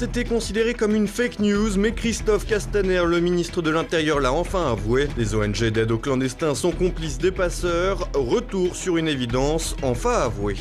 c'était considéré comme une fake news, mais Christophe Castaner, le ministre de l'Intérieur, l'a enfin avoué. Les ONG d'aide aux clandestins sont complices des passeurs. Retour sur une évidence enfin avouée.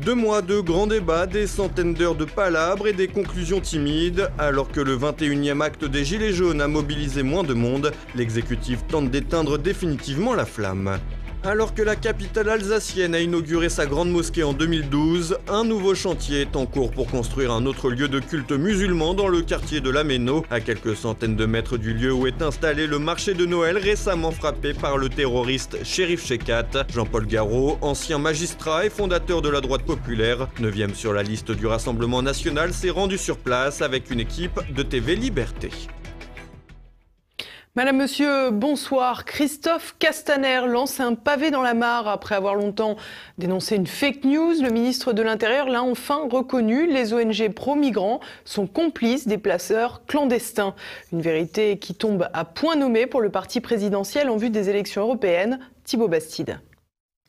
2 mois de grands débats, des centaines d'heures de palabres et des conclusions timides. Alors que le 21e acte des Gilets jaunes a mobilisé moins de monde, l'exécutif tente d'éteindre définitivement la flamme. Alors que la capitale alsacienne a inauguré sa grande mosquée en 2012, un nouveau chantier est en cours pour construire un autre lieu de culte musulman dans le quartier de la Méno, à quelques centaines de mètres du lieu où est installé le marché de Noël récemment frappé par le terroriste Cherif Chekat. Jean-Paul Garot, ancien magistrat et fondateur de la droite populaire, 9e sur la liste du Rassemblement national, s'est rendu sur place avec une équipe de TV Liberté. Madame, Monsieur, bonsoir. Christophe Castaner lance un pavé dans la mare après avoir longtemps dénoncé une fake news. Le ministre de l'Intérieur l'a enfin reconnu. Les ONG pro-migrants sont complices des placeurs clandestins. Une vérité qui tombe à point nommé pour le parti présidentiel en vue des élections européennes. Thibaut Bastide.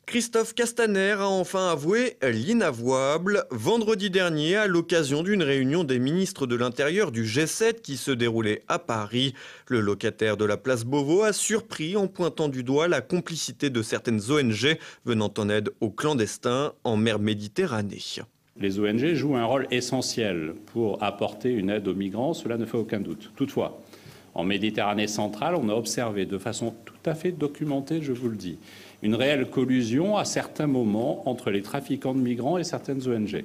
Christophe Castaner a enfin avoué l'inavouable vendredi dernier à l'occasion d'une réunion des ministres de l'Intérieur du G7 qui se déroulait à Paris. Le locataire de la place Beauvau a surpris en pointant du doigt la complicité de certaines ONG venant en aide aux clandestins en mer Méditerranée. Les ONG jouent un rôle essentiel pour apporter une aide aux migrants, cela ne fait aucun doute. Toutefois, en Méditerranée centrale, on a observé de façon tout à fait documentée, je vous le dis, une réelle collusion à certains moments entre les trafiquants de migrants et certaines ONG.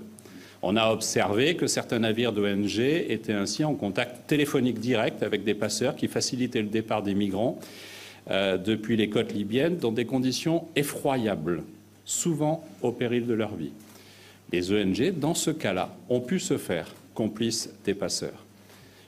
On a observé que certains navires d'ONG étaient ainsi en contact téléphonique direct avec des passeurs qui facilitaient le départ des migrants depuis les côtes libyennes dans des conditions effroyables, souvent au péril de leur vie. Les ONG, dans ce cas-là, ont pu se faire complices des passeurs.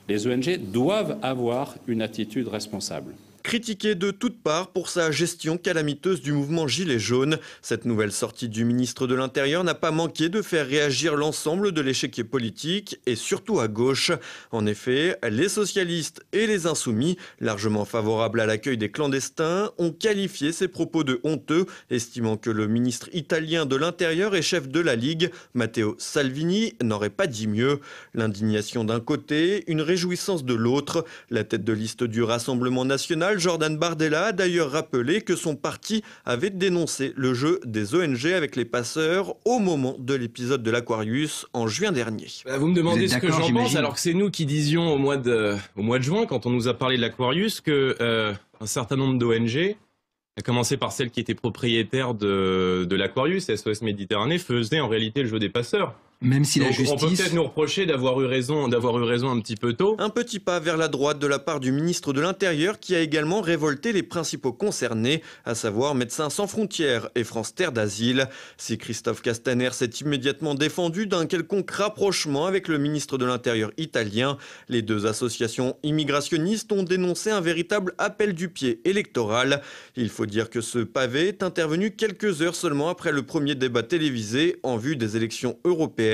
Les ONG doivent avoir une attitude responsable. Critiqué de toutes parts pour sa gestion calamiteuse du mouvement Gilets jaunes, cette nouvelle sortie du ministre de l'Intérieur n'a pas manqué de faire réagir l'ensemble de l'échiquier politique et surtout à gauche. En effet, les socialistes et les insoumis, largement favorables à l'accueil des clandestins, ont qualifié ces propos de honteux, estimant que le ministre italien de l'Intérieur et chef de la Ligue, Matteo Salvini, n'aurait pas dit mieux. L'indignation d'un côté, une réjouissance de l'autre. La tête de liste du Rassemblement national, Jordan Bardella, a d'ailleurs rappelé que son parti avait dénoncé le jeu des ONG avec les passeurs au moment de l'épisode de l'Aquarius en juin dernier. Vous me demandez ce que j'en pense, alors que c'est nous qui disions au mois de juin, quand on nous a parlé de l'Aquarius, que un certain nombre d'ONG, à commencer par celle qui était propriétaire de l'Aquarius, SOS Méditerranée, faisaient en réalité le jeu des passeurs. Même si donc, la justice... on peut peut-être nous reprocher d'avoir eu raison un petit peu tôt. Un petit pas vers la droite de la part du ministre de l'Intérieur qui a également révolté les principaux concernés, à savoir Médecins sans frontières et France Terre d'Asile. Si Christophe Castaner s'est immédiatement défendu d'un quelconque rapprochement avec le ministre de l'Intérieur italien, les deux associations immigrationnistes ont dénoncé un véritable appel du pied électoral. Il faut dire que ce pavé est intervenu quelques heures seulement après le premier débat télévisé en vue des élections européennes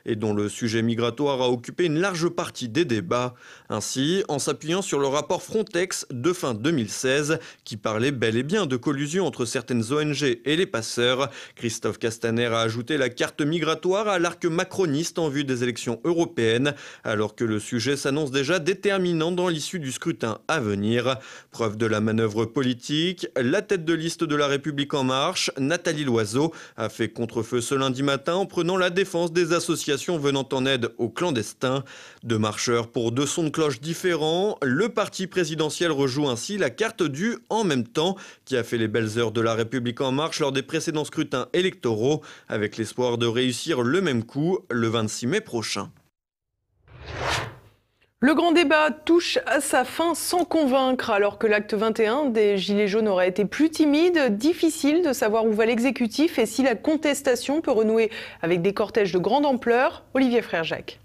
et dont le sujet migratoire a occupé une large partie des débats. Ainsi, en s'appuyant sur le rapport Frontex de fin 2016, qui parlait bel et bien de collusion entre certaines ONG et les passeurs, Christophe Castaner a ajouté la carte migratoire à l'arc macroniste en vue des élections européennes, alors que le sujet s'annonce déjà déterminant dans l'issue du scrutin à venir. Preuve de la manœuvre politique, la tête de liste de La République En Marche, Nathalie Loiseau, a fait contre-feu ce lundi matin en prenant la défense des associations venant en aide aux clandestins. Deux marcheurs pour deux sons de cloche différents, le parti présidentiel rejoue ainsi la carte du « en même temps » qui a fait les belles heures de La République En Marche lors des précédents scrutins électoraux, avec l'espoir de réussir le même coup le 26 mai prochain. Le grand débat touche à sa fin sans convaincre. Alors que l'acte 21 des Gilets jaunes aurait été plus timide, difficile de savoir où va l'exécutif et si la contestation peut renouer avec des cortèges de grande ampleur. Olivier Frère-Jacques.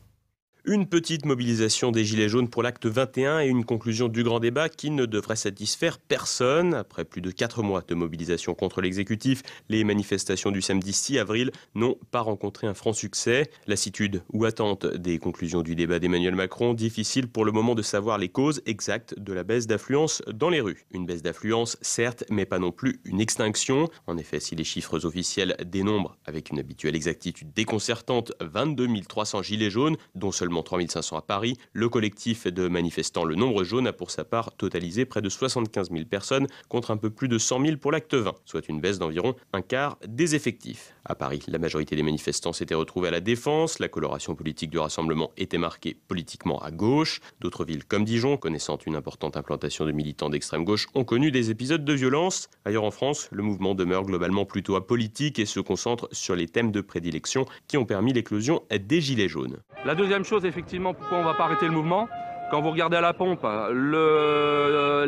Une petite mobilisation des Gilets jaunes pour l'acte 21 et une conclusion du grand débat qui ne devrait satisfaire personne. Après plus de 4 mois de mobilisation contre l'exécutif, les manifestations du samedi 6 avril n'ont pas rencontré un franc succès. Lassitude ou attente des conclusions du débat d'Emmanuel Macron, difficile pour le moment de savoir les causes exactes de la baisse d'affluence dans les rues. Une baisse d'affluence, certes, mais pas non plus une extinction. En effet, si les chiffres officiels dénombrent avec une habituelle exactitude déconcertante 22 300 Gilets jaunes, dont seulement seulement 3500 à Paris. Le collectif de manifestants Le Nombre Jaune a pour sa part totalisé près de 75 000 personnes contre un peu plus de 100 000 pour l'acte 20, soit une baisse d'environ un quart des effectifs. À Paris, la majorité des manifestants s'étaient retrouvés à la Défense. La coloration politique du rassemblement était marquée politiquement à gauche. D'autres villes comme Dijon, connaissant une importante implantation de militants d'extrême gauche, ont connu des épisodes de violence. Ailleurs en France, le mouvement demeure globalement plutôt apolitique et se concentre sur les thèmes de prédilection qui ont permis l'éclosion des Gilets jaunes. La deuxième chose, effectivement, pourquoi on ne va pas arrêter le mouvement ? Quand vous regardez à la pompe,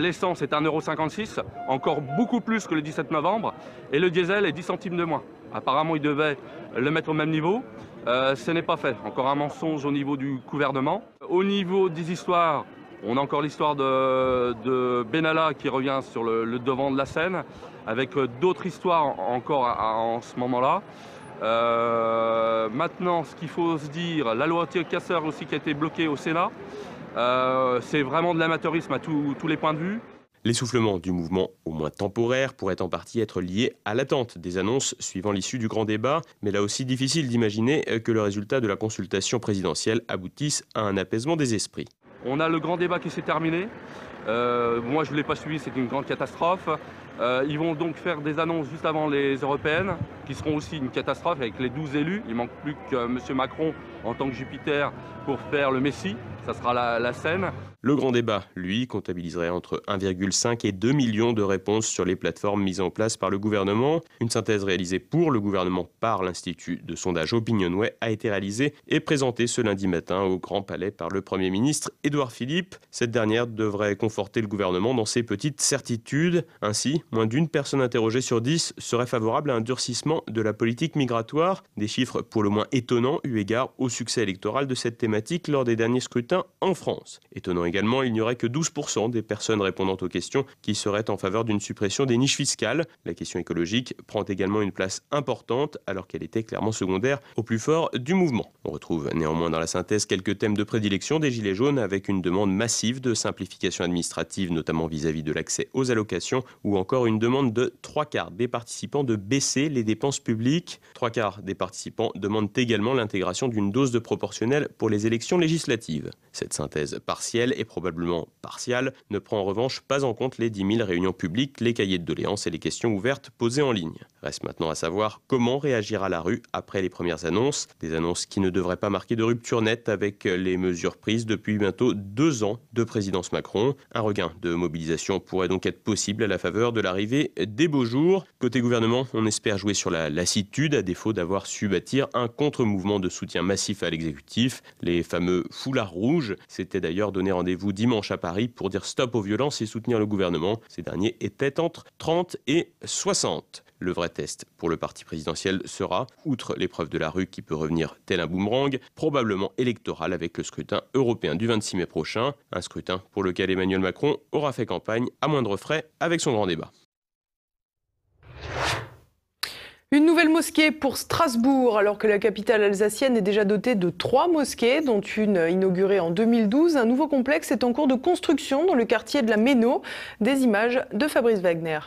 l'essence est 1,56 €, encore beaucoup plus que le 17 novembre, et le diesel est 10 centimes de moins. Apparemment, ils devaient le mettre au même niveau. Ce n'est pas fait. Encore un mensonge au niveau du gouvernement. Au niveau des histoires, on a encore l'histoire de Benalla qui revient sur le devant de la scène, avec d'autres histoires encore en ce moment-là. Maintenant, ce qu'il faut se dire, la loi anti-casseurs aussi qui a été bloquée au Sénat, c'est vraiment de l'amateurisme à tous les points de vue. L'essoufflement du mouvement, au moins temporaire, pourrait en partie être lié à l'attente des annonces suivant l'issue du grand débat, mais là aussi difficile d'imaginer que le résultat de la consultation présidentielle aboutisse à un apaisement des esprits. On a le grand débat qui s'est terminé. Moi, je ne l'ai pas suivi, c'est une grande catastrophe. Ils vont donc faire des annonces juste avant les européennes, qui seront aussi une catastrophe avec les 12 élus. Il ne manque plus que M. Macron en tant que Jupiter pour faire le Messie. Ça sera la scène. Le grand débat, lui, comptabiliserait entre 1,5 et 2 millions de réponses sur les plateformes mises en place par le gouvernement. Une synthèse réalisée pour le gouvernement par l'Institut de sondage Opinionway a été réalisée et présentée ce lundi matin au Grand Palais par le Premier ministre Édouard Philippe. Cette dernière devrait conforter le gouvernement dans ses petites certitudes. Ainsi, moins d'une personne interrogée sur 10 serait favorable à un durcissement de la politique migratoire. Des chiffres pour le moins étonnants eu égard au succès électoral de cette thématique lors des derniers scrutins en France. Étonnant également, il n'y aurait que 12% des personnes répondant aux questions qui seraient en faveur d'une suppression des niches fiscales. La question écologique prend également une place importante alors qu'elle était clairement secondaire au plus fort du mouvement. On retrouve néanmoins dans la synthèse quelques thèmes de prédilection des Gilets jaunes avec une demande massive de simplification administrative, notamment vis-à-vis de l'accès aux allocations, ou encore une demande de 3/4 des participants de baisser les dépenses publiques. 3/4 des participants demandent également l'intégration d'une dose de proportionnelle pour les élections législatives. Cette synthèse partielle et probablement partiale ne prend en revanche pas en compte les 10 000 réunions publiques, les cahiers de doléances et les questions ouvertes posées en ligne. Reste maintenant à savoir comment réagira la rue après les premières annonces. Des annonces qui ne devraient pas marquer de rupture nette avec les mesures prises depuis bientôt 2 ans de présidence Macron. Un regain de mobilisation pourrait donc être possible à la faveur de l'arrivée des beaux jours. Côté gouvernement, on espère jouer sur la lassitude à défaut d'avoir su bâtir un contre-mouvement de soutien massif à l'exécutif. Les fameux foulards rouges s'étaient d'ailleurs donné rendez-vous dimanche à Paris pour dire stop aux violences et soutenir le gouvernement. Ces derniers étaient entre 30 et 60. Le vrai test pour le parti présidentiel sera, outre l'épreuve de la rue qui peut revenir tel un boomerang, probablement électoral avec le scrutin européen du 26 mai prochain. Un scrutin pour lequel Emmanuel Macron aura fait campagne à moindre frais avec son grand débat. Une nouvelle mosquée pour Strasbourg, alors que la capitale alsacienne est déjà dotée de 3 mosquées, dont une inaugurée en 2012. Un nouveau complexe est en cours de construction dans le quartier de la Méno. Des images de Fabrice Wagner.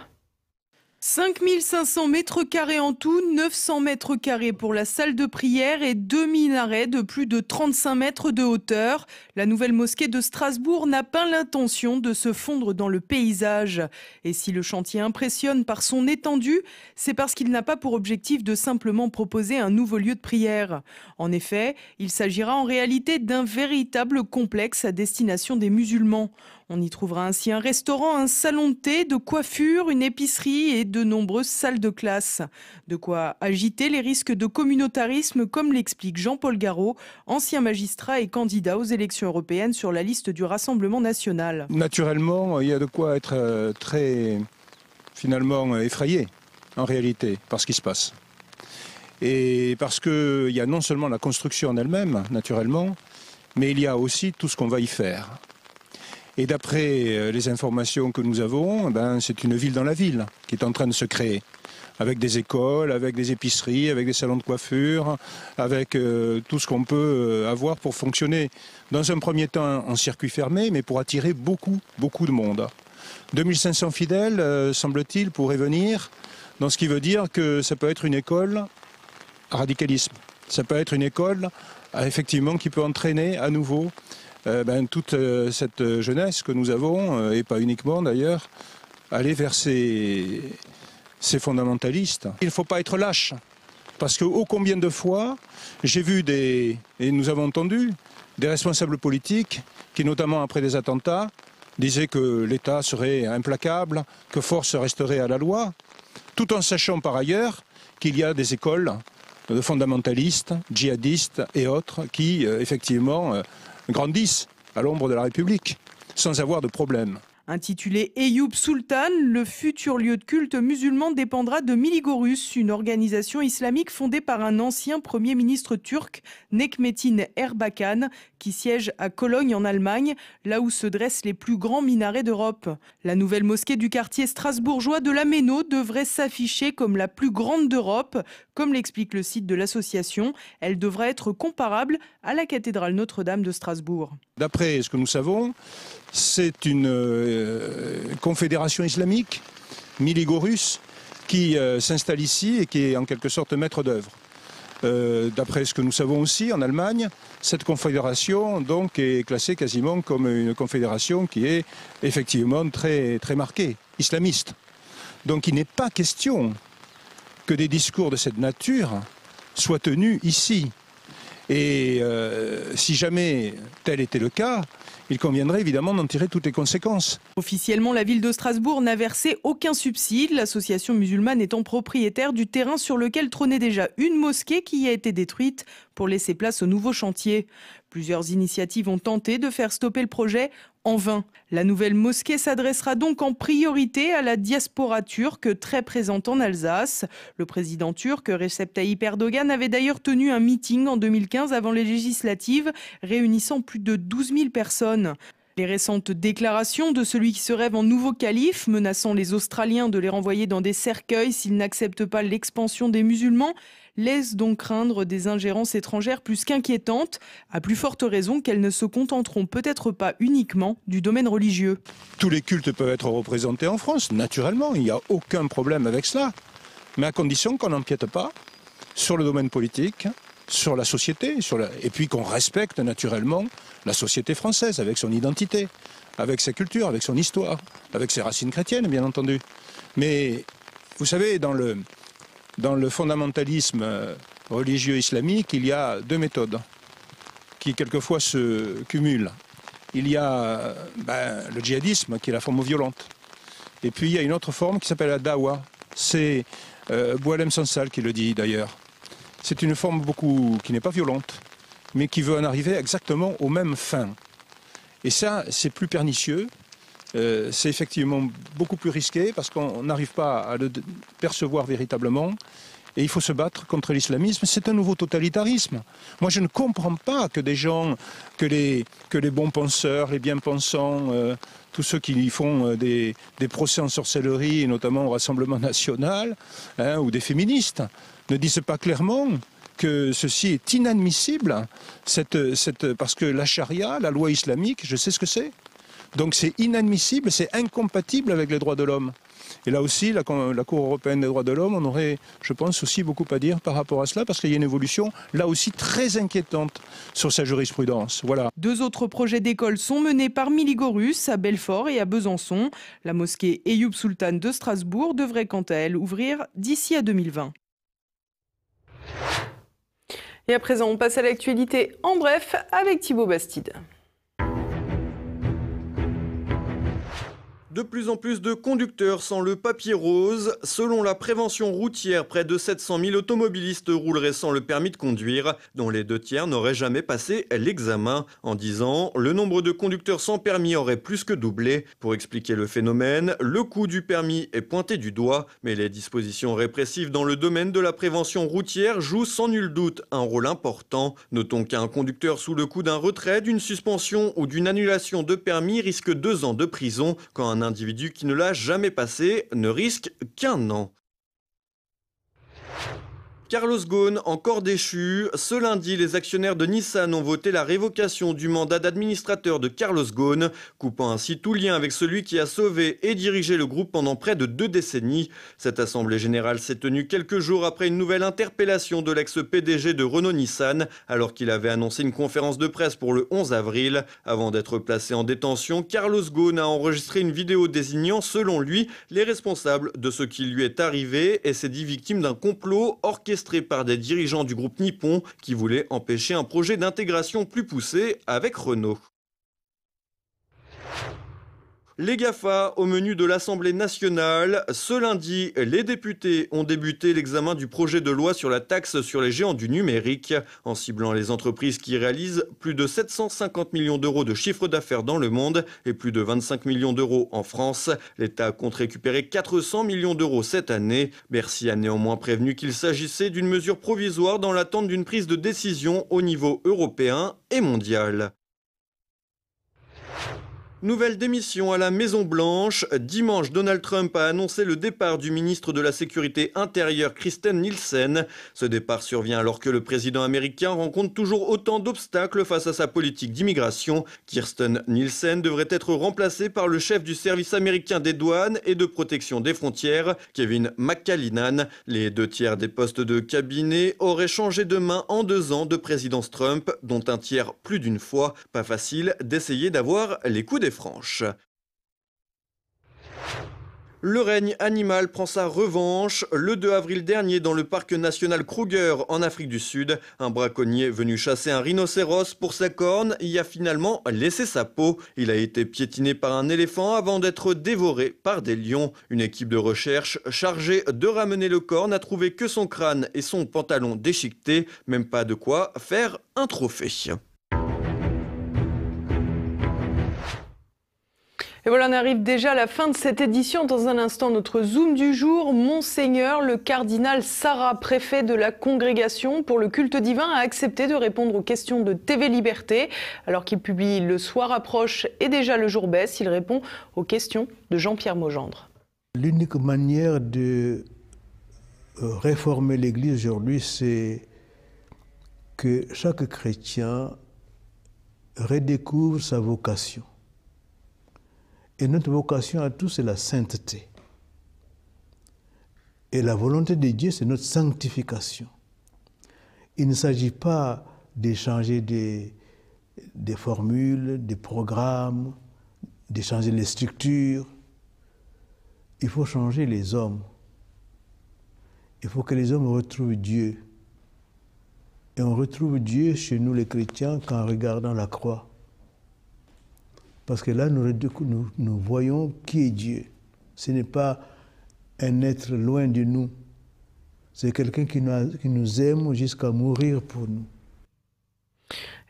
5500 mètres carrés en tout, 900 mètres carrés pour la salle de prière et 2 minarets de plus de 35 mètres de hauteur. La nouvelle mosquée de Strasbourg n'a pas l'intention de se fondre dans le paysage. Et si le chantier impressionne par son étendue, c'est parce qu'il n'a pas pour objectif de simplement proposer un nouveau lieu de prière. En effet, il s'agira en réalité d'un véritable complexe à destination des musulmans. On y trouvera ainsi un restaurant, un salon de thé, de coiffure, une épicerie et de nombreuses salles de classe. De quoi agiter les risques de communautarisme, comme l'explique Jean-Paul Garot, ancien magistrat et candidat aux élections européennes sur la liste du Rassemblement national. Naturellement, il y a de quoi être très, finalement, effrayé, en réalité, par ce qui se passe. Et parce qu'il y a non seulement la construction en elle-même, naturellement, mais il y a aussi tout ce qu'on va y faire. Et d'après les informations que nous avons, c'est une ville dans la ville qui est en train de se créer. Avec des écoles, avec des épiceries, avec des salons de coiffure, avec tout ce qu'on peut avoir pour fonctionner dans un premier temps en circuit fermé, mais pour attirer beaucoup de monde. 2500 fidèles, semble-t-il, pourraient venir, dans ce qui veut dire que ça peut être une école à radicalisme. Ça peut être une école effectivement, qui peut entraîner à nouveau toute cette jeunesse que nous avons, et pas uniquement d'ailleurs, aller vers ces fondamentalistes. Il ne faut pas être lâche, parce que ô combien de fois, j'ai vu et nous avons entendu, des responsables politiques qui, notamment après des attentats, disaient que l'État serait implacable, que force resterait à la loi, tout en sachant par ailleurs qu'il y a des écoles de fondamentalistes, djihadistes et autres qui, effectivement, grandissent à l'ombre de la République, sans avoir de problème. Intitulé Eyüp Sultan, le futur lieu de culte musulman dépendra de Miligorus, une organisation islamique fondée par un ancien Premier ministre turc, Necmettin Erbakan, qui siège à Cologne en Allemagne, là où se dressent les plus grands minarets d'Europe. La nouvelle mosquée du quartier strasbourgeois de la Méno devrait s'afficher comme la plus grande d'Europe. Comme l'explique le site de l'association, elle devrait être comparable à la cathédrale Notre-Dame de Strasbourg. D'après ce que nous savons, c'est une confédération islamique, Miligorus, qui s'installe ici et qui est en quelque sorte maître d'œuvre. D'après ce que nous savons aussi, en Allemagne, cette confédération donc, est classée quasiment comme une confédération qui est effectivement très, très marquée, islamiste. Donc il n'est pas question que des discours de cette nature soient tenus ici. Et si jamais tel était le cas, il conviendrait évidemment d'en tirer toutes les conséquences. Officiellement, la ville de Strasbourg n'a versé aucun subside, l'association musulmane étant propriétaire du terrain sur lequel trônait déjà une mosquée qui a été détruite pour laisser place au nouveau chantier. Plusieurs initiatives ont tenté de faire stopper le projet, en vain. La nouvelle mosquée s'adressera donc en priorité à la diaspora turque, très présente en Alsace. Le président turc Recep Tayyip Erdogan avait d'ailleurs tenu un meeting en 2015 avant les législatives, réunissant plus de 12 000 personnes. Les récentes déclarations de celui qui se rêve en nouveau calife, menaçant les Australiens de les renvoyer dans des cercueils s'ils n'acceptent pas l'expansion des musulmans, laissent donc craindre des ingérences étrangères plus qu'inquiétantes, à plus forte raison qu'elles ne se contenteront peut-être pas uniquement du domaine religieux. Tous les cultes peuvent être représentés en France, naturellement, il n'y a aucun problème avec cela, mais à condition qu'on n'empiète pas sur le domaine politique, sur la société, et puis qu'on respecte naturellement la société française avec son identité, avec sa culture, avec son histoire, avec ses racines chrétiennes, bien entendu. Mais vous savez, dans le fondamentalisme religieux islamique, il y a deux méthodes qui quelquefois se cumulent. Il y a le djihadisme, qui est la forme violente. Et puis il y a une autre forme qui s'appelle la dawa. C'est Boualem Sansal qui le dit d'ailleurs. C'est une forme qui n'est pas violente, mais qui veut en arriver exactement aux mêmes fins. Et ça, c'est plus pernicieux. C'est effectivement beaucoup plus risqué parce qu'on n'arrive pas à le percevoir véritablement. Et il faut se battre contre l'islamisme. C'est un nouveau totalitarisme. Moi, je ne comprends pas que des gens, que les bons penseurs, les bien-pensants, tous ceux qui font des procès en sorcellerie, et notamment au Rassemblement national, ou des féministes, ne disent pas clairement que ceci est inadmissible, parce que la charia, la loi islamique, je sais ce que c'est. Donc c'est inadmissible, c'est incompatible avec les droits de l'homme. Et là aussi, la Cour européenne des droits de l'homme, on aurait, je pense, aussi beaucoup à dire par rapport à cela, parce qu'il y a une évolution, là aussi, très inquiétante sur sa jurisprudence. Voilà. 2 autres projets d'école sont menés par Miligorus, à Belfort et à Besançon. La mosquée Eyüp Sultan de Strasbourg devrait quant à elle ouvrir d'ici à 2020. Et à présent, on passe à l'actualité en bref avec Thibaut Bastide. De plus en plus de conducteurs sans le papier rose. Selon la prévention routière, près de 700 000 automobilistes rouleraient sans le permis de conduire, dont les 2 tiers n'auraient jamais passé l'examen. En 10 ans, le nombre de conducteurs sans permis aurait plus que doublé. Pour expliquer le phénomène, le coût du permis est pointé du doigt, mais les dispositions répressives dans le domaine de la prévention routière jouent sans nul doute un rôle important. Notons qu'un conducteur sous le coup d'un retrait, d'une suspension ou d'une annulation de permis risque 2 ans de prison, quand un individu qui ne l'a jamais passé ne risque qu'1 an. Carlos Ghosn, encore déchu. Ce lundi, les actionnaires de Nissan ont voté la révocation du mandat d'administrateur de Carlos Ghosn, coupant ainsi tout lien avec celui qui a sauvé et dirigé le groupe pendant près de 2 décennies. Cette assemblée générale s'est tenue quelques jours après une nouvelle interpellation de l'ex-PDG de Renault-Nissan, alors qu'il avait annoncé une conférence de presse pour le 11 avril. Avant d'être placé en détention, Carlos Ghosn a enregistré une vidéo désignant, selon lui, les responsables de ce qui lui est arrivé et s'est dit victime d'un complot orchestré par des dirigeants du groupe Nippon qui voulaient empêcher un projet d'intégration plus poussé avec Renault. Les GAFA au menu de l'Assemblée nationale. Ce lundi, les députés ont débuté l'examen du projet de loi sur la taxe sur les géants du numérique, en ciblant les entreprises qui réalisent plus de 750 millions d'euros de chiffre d'affaires dans le monde et plus de 25 millions d'euros en France. L'État compte récupérer 400 millions d'euros cette année. Bercy a néanmoins prévenu qu'il s'agissait d'une mesure provisoire dans l'attente d'une prise de décision au niveau européen et mondial. Nouvelle démission à la Maison-Blanche. Dimanche, Donald Trump a annoncé le départ du ministre de la Sécurité intérieure Kirstjen Nielsen. Ce départ survient alors que le président américain rencontre toujours autant d'obstacles face à sa politique d'immigration. Kirstjen Nielsen devrait être remplacé par le chef du service américain des douanes et de protection des frontières, Kevin McAleenan. Les 2 tiers des postes de cabinet auraient changé de main en 2 ans de présidence Trump, dont un tiers plus d'une fois. Pas facile d'essayer d'avoir les coups des franches. Le règne animal prend sa revanche. Le 2 avril dernier, dans le parc national Kruger en Afrique du Sud, un braconnier venu chasser un rhinocéros pour sa corne y a finalement laissé sa peau. Il a été piétiné par un éléphant avant d'être dévoré par des lions. Une équipe de recherche chargée de ramener le corps n'a trouvé que son crâne et son pantalon déchiquetés. Même pas de quoi faire un trophée. Et voilà, on arrive déjà à la fin de cette édition. Dans un instant, notre Zoom du jour. Monseigneur, le cardinal Sarah, préfet de la congrégation pour le culte divin, a accepté de répondre aux questions de TV Liberté. Alors qu'il publie Le soir approche et déjà le jour baisse, il répond aux questions de Jean-Pierre Maugendre. L'unique manière de réformer l'Église aujourd'hui, c'est que chaque chrétien redécouvre sa vocation. Et notre vocation à tous, c'est la sainteté. Et la volonté de Dieu, c'est notre sanctification. Il ne s'agit pas d'échanger des formules, des programmes, d'échanger les structures. Il faut changer les hommes. Il faut que les hommes retrouvent Dieu. Et on retrouve Dieu chez nous les chrétiens qu'en regardant la croix. Parce que là, nous voyons qui est Dieu. Ce n'est pas un être loin de nous. C'est quelqu'un qui nous aime jusqu'à mourir pour nous.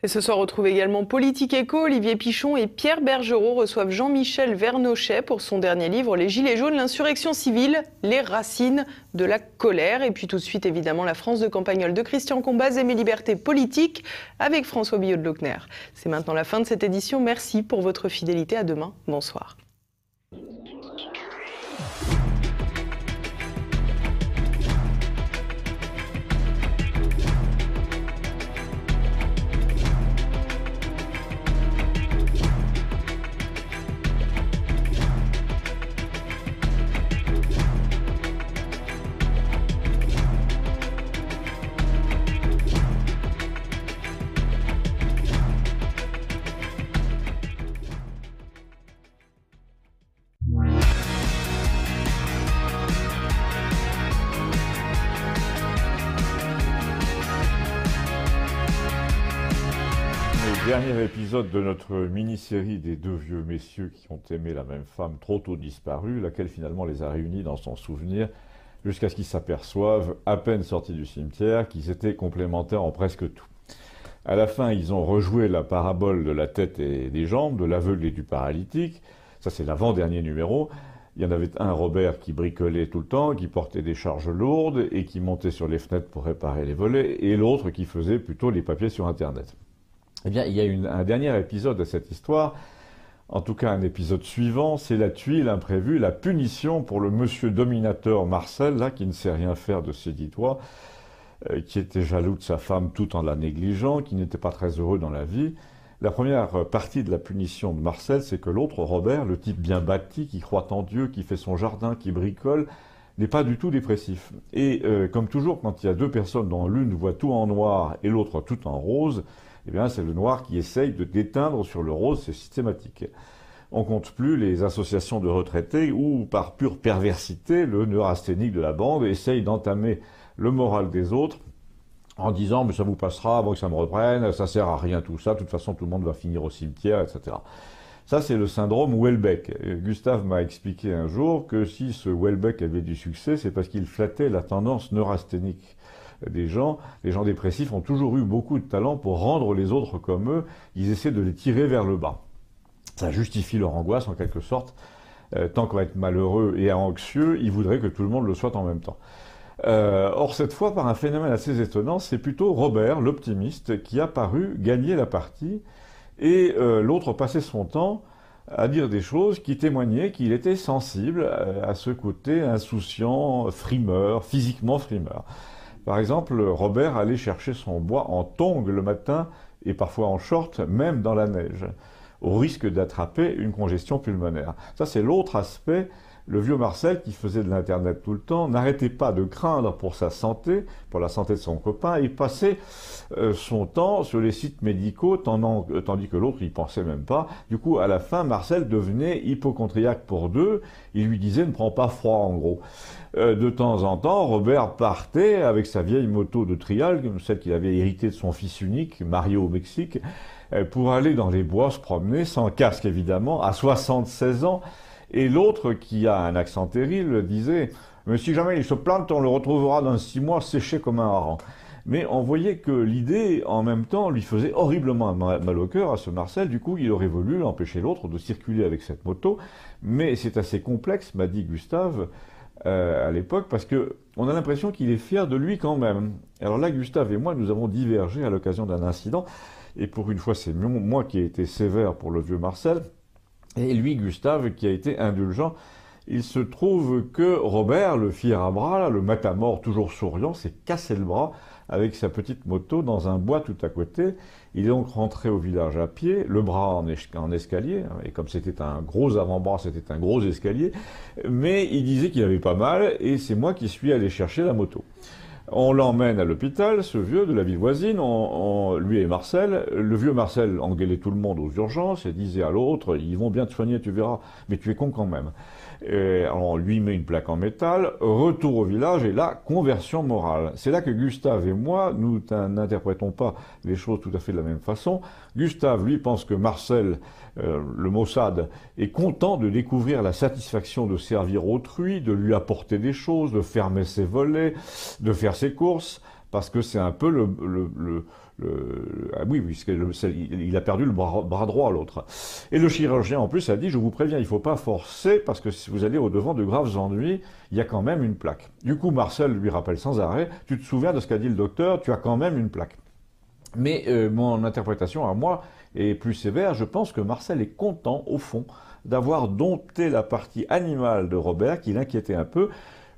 Et ce soir, retrouvez également Politique Éco. Olivier Pichon et Pierre Bergerot reçoivent Jean-Michel Vernochet pour son dernier livre, Les Gilets jaunes, l'insurrection civile, les racines de la colère. Et puis tout de suite, évidemment, la France de Campagnol de Christian Combaz et Mes libertés politiques avec François Billot de Lochner. C'est maintenant la fin de cette édition. Merci pour votre fidélité. À demain. Bonsoir. Dernier épisode de notre mini-série des 2 vieux messieurs qui ont aimé la même femme trop tôt disparue, laquelle finalement les a réunis dans son souvenir, jusqu'à ce qu'ils s'aperçoivent, à peine sortis du cimetière, qu'ils étaient complémentaires en presque tout. À la fin, ils ont rejoué la parabole de la tête et des jambes, de l'aveugle et du paralytique. Ça, c'est l'avant-dernier numéro. Il y en avait un, Robert, qui bricolait tout le temps, qui portait des charges lourdes et qui montait sur les fenêtres pour réparer les volets, et l'autre qui faisait plutôt les papiers sur Internet. Eh bien, il y a un dernier épisode de cette histoire, en tout cas un épisode suivant, c'est la tuile imprévue, la punition pour le monsieur dominateur Marcel, là, qui ne sait rien faire de ses 10 doigts, qui était jaloux de sa femme tout en la négligeant, qui n'était pas très heureux dans la vie. La première partie de la punition de Marcel, c'est que l'autre, Robert, le type bien bâti, qui croit en Dieu, qui fait son jardin, qui bricole, n'est pas du tout dépressif. Et comme toujours, quand il y a deux personnes dont l'une voit tout en noir et l'autre tout en rose, eh bien c'est le noir qui essaye de déteindre sur le rose, c'est systématique. On compte plus les associations de retraités où, par pure perversité, le neurasthénique de la bande essaye d'entamer le moral des autres en disant « mais ça vous passera avant que ça me reprenne, ça sert à rien tout ça, de toute façon tout le monde va finir au cimetière, etc. » Ça, c'est le syndrome Houellebecq. Gustave m'a expliqué un jour que si ce Houellebecq avait du succès, c'est parce qu'il flattait la tendance neurasthénique des gens. Les gens dépressifs ont toujours eu beaucoup de talent pour rendre les autres comme eux. Ils essaient de les tirer vers le bas. Ça justifie leur angoisse, en quelque sorte. Tant qu'on va être malheureux et anxieux, ils voudraient que tout le monde le soit en même temps. Or, cette fois, par un phénomène assez étonnant, c'est plutôt Robert, l'optimiste, qui a paru gagner la partie, et l'autre passait son temps à dire des choses qui témoignaient qu'il était sensible à ce côté insouciant, frimeur, physiquement frimeur. Par exemple, Robert allait chercher son bois en tongs le matin, et parfois en short, même dans la neige, au risque d'attraper une congestion pulmonaire. Ça, c'est l'autre aspect. Le vieux Marcel, qui faisait de l'Internet tout le temps, n'arrêtait pas de craindre pour sa santé, pour la santé de son copain, et passait son temps sur les sites médicaux, tandis que l'autre, il pensait même pas. Du coup, à la fin, Marcel devenait hypocondriaque pour deux. Il lui disait « ne prends pas froid », en gros. De temps en temps, Robert partait avec sa vieille moto de trial, celle qu'il avait héritée de son fils unique, marié au Mexique, pour aller dans les bois se promener, sans casque évidemment, à 76 ans. Et l'autre, qui a un accent terrible, disait « Mais si jamais il se plante, on le retrouvera dans 6 mois séché comme un hareng ». Mais on voyait que l'idée, en même temps, lui faisait horriblement mal au cœur à ce Marcel. Du coup, il aurait voulu empêcher l'autre de circuler avec cette moto. Mais c'est assez complexe, m'a dit Gustave, à l'époque, parce qu'on a l'impression qu'il est fier de lui quand même. Alors là, Gustave et moi, nous avons divergé à l'occasion d'un incident. Et pour une fois, c'est moi qui ai été sévère pour le vieux Marcel. Et lui, Gustave, qui a été indulgent. Il se trouve que Robert, le fier à bras, là, le matamor toujours souriant, s'est cassé le bras avec sa petite moto dans un bois tout à côté. Il est donc rentré au village à pied, le bras en escalier, et comme c'était un gros avant-bras, c'était un gros escalier, mais il disait qu'il avait pas mal, et c'est moi qui suis allé chercher la moto. On l'emmène à l'hôpital, ce vieux de la ville voisine, lui et Marcel. Le vieux Marcel engueulait tout le monde aux urgences et disait à l'autre « Ils vont bien te soigner, tu verras, mais tu es con quand même ». Alors on lui met une plaque en métal, retour au village et là, conversion morale. C'est là que Gustave et moi, nous n'interprétons pas les choses tout à fait de la même façon. Gustave, lui, pense que Marcel, le Mossad, est content de découvrir la satisfaction de servir autrui, de lui apporter des choses, de fermer ses volets, de faire ses courses, parce que c'est un peu oui, puisqu'il a perdu le bras droit, l'autre. Et le chirurgien, en plus, a dit, je vous préviens, il ne faut pas forcer, parce que si vous allez au-devant de graves ennuis, il y a quand même une plaque. Du coup, Marcel lui rappelle sans arrêt, tu te souviens de ce qu'a dit le docteur, tu as quand même une plaque. Mais mon interprétation à moi est plus sévère, je pense que Marcel est content, au fond, d'avoir dompté la partie animale de Robert, qui l'inquiétait un peu.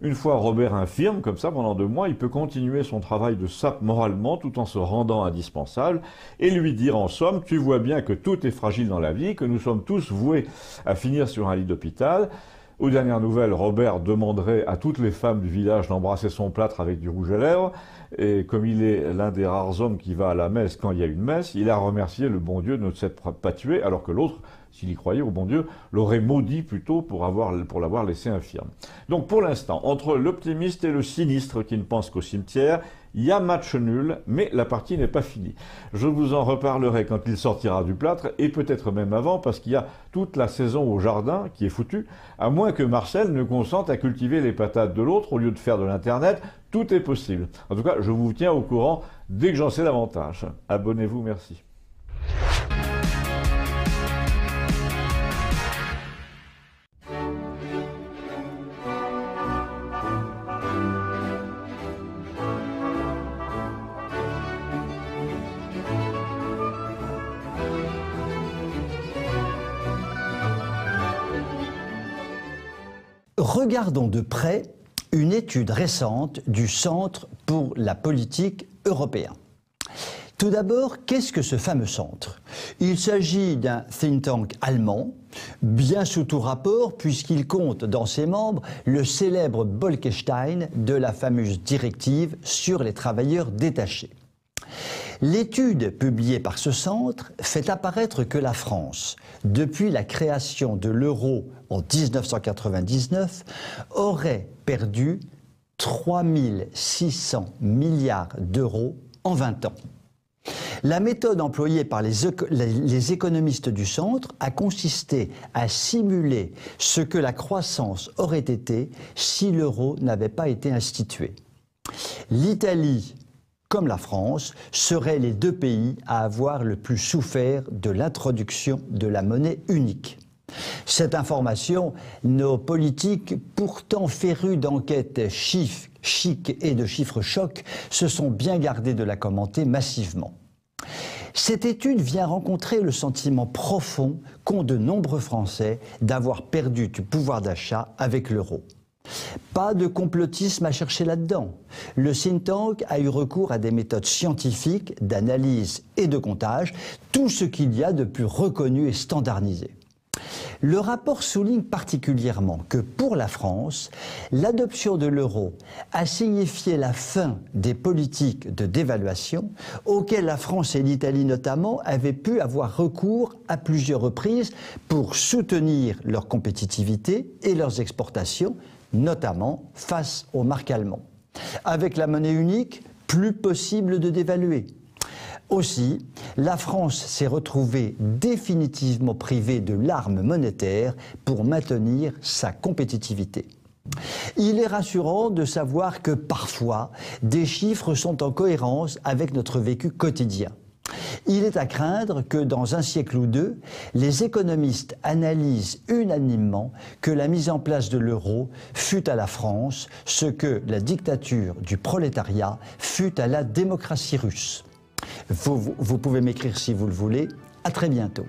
Une fois Robert infirme, comme ça, pendant 2 mois, il peut continuer son travail de sape moralement tout en se rendant indispensable et lui dire en somme, tu vois bien que tout est fragile dans la vie, que nous sommes tous voués à finir sur un lit d'hôpital. Aux dernières nouvelles, Robert demanderait à toutes les femmes du village d'embrasser son plâtre avec du rouge à lèvres. Et comme il est l'un des rares hommes qui va à la messe quand il y a une messe, il a remercié le bon Dieu de ne s'être pas tué, alors que l'autre, s'il y croyait au bon Dieu, l'aurait maudit plutôt pour l'avoir laissé infirme. Donc pour l'instant, entre l'optimiste et le sinistre qui ne pense qu'au cimetière, il y a match nul, mais la partie n'est pas finie. Je vous en reparlerai quand il sortira du plâtre, et peut-être même avant, parce qu'il y a toute la saison au jardin qui est foutue, à moins que Marcel ne consente à cultiver les patates de l'autre au lieu de faire de l'Internet. Tout est possible. En tout cas, je vous tiens au courant dès que j'en sais davantage. Abonnez-vous, merci. Regardons de près une étude récente du Centre pour la politique européenne. Tout d'abord, qu'est-ce que ce fameux centre? Il s'agit d'un think tank allemand, bien sous tout rapport, puisqu'il compte dans ses membres le célèbre Bolkestein de la fameuse directive sur les travailleurs détachés. L'étude publiée par ce centre fait apparaître que la France, depuis la création de l'euro en 1999, aurait perdu 3 600 milliards d'euros en 20 ans. La méthode employée par les économistes du centre a consisté à simuler ce que la croissance aurait été si l'euro n'avait pas été institué. L'Italie, comme la France, seraient les deux pays à avoir le plus souffert de l'introduction de la monnaie unique. Cette information, nos politiques, pourtant férus d'enquêtes chic et de chiffres chocs, se sont bien gardés de la commenter massivement. Cette étude vient rencontrer le sentiment profond qu'ont de nombreux Français d'avoir perdu du pouvoir d'achat avec l'euro. Pas de complotisme à chercher là-dedans. Le think tank a eu recours à des méthodes scientifiques, d'analyse et de comptage, tout ce qu'il y a de plus reconnu et standardisé. Le rapport souligne particulièrement que pour la France, l'adoption de l'euro a signifié la fin des politiques de dévaluation auxquelles la France et l'Italie notamment avaient pu avoir recours à plusieurs reprises pour soutenir leur compétitivité et leurs exportations, notamment face aux marques allemandes. Avec la monnaie unique, plus possible de dévaluer. Aussi, la France s'est retrouvée définitivement privée de l'arme monétaire pour maintenir sa compétitivité. Il est rassurant de savoir que parfois, des chiffres sont en cohérence avec notre vécu quotidien. Il est à craindre que dans un siècle ou deux, les économistes analysent unanimement que la mise en place de l'euro fut à la France ce que la dictature du prolétariat fut à la démocratie russe. Vous pouvez m'écrire si vous le voulez. À très bientôt.